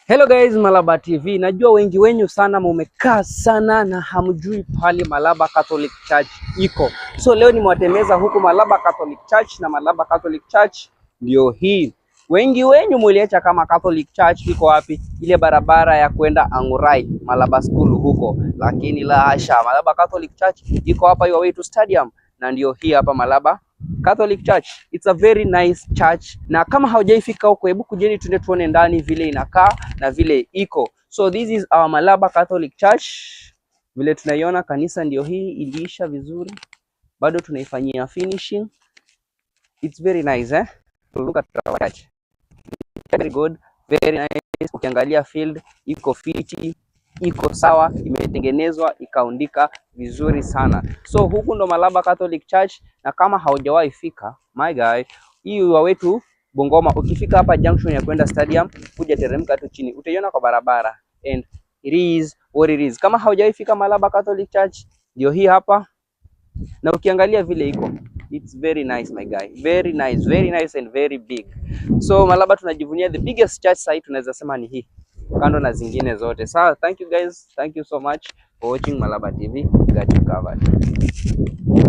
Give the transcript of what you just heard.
Hello guys, Malaba TV. Najua wengi wenyu sana mumekaa sana na hamjui pale Malaba Catholic Church iko. So leo nimewatembeza huku Malaba Catholic Church, na Malaba Catholic Church ndio hii. Wengi wenyu muliacha kama Catholic Church iko wapi? Ile barabara ya kwenda Angurai, Malaba School huko. Lakini la hasha, Malaba Catholic Church iko hapa your way to stadium, na ndio hii hapa Malaba Catholic Church. It's a very nice church, na kama haujaifika huko, hebu kujeni tuende tuone ndani vile inakaa na vile iko. So this is our Malaba Catholic Church. Vile tunaiona kanisa ndio hii, iliisha vizuri, bado tunaifanyia finishing. It's very nice look at our church. Very good, very nice. Ukiangalia field iko fiti, iko sawa, imetengenezwa ikaundika vizuri sana. So huku ndo Malaba Catholic Church, na kama haujawahi fika, my guy, hii wetu Bungoma, ukifika hapa junction ya kwenda stadium, kuja teremka tu chini, utaiona kwa barabara, and it is what it is. Kama haujawahi fika Malaba Catholic Church, ndio hii hapa, na ukiangalia vile iko, it's very nice my guy, very nice and very big. So Malaba tunajivunia the biggest church site, tunaweza sema ni hii, kando na zingine zote. So thank you guys, thank you so much for watching Malaba TV. Got you covered.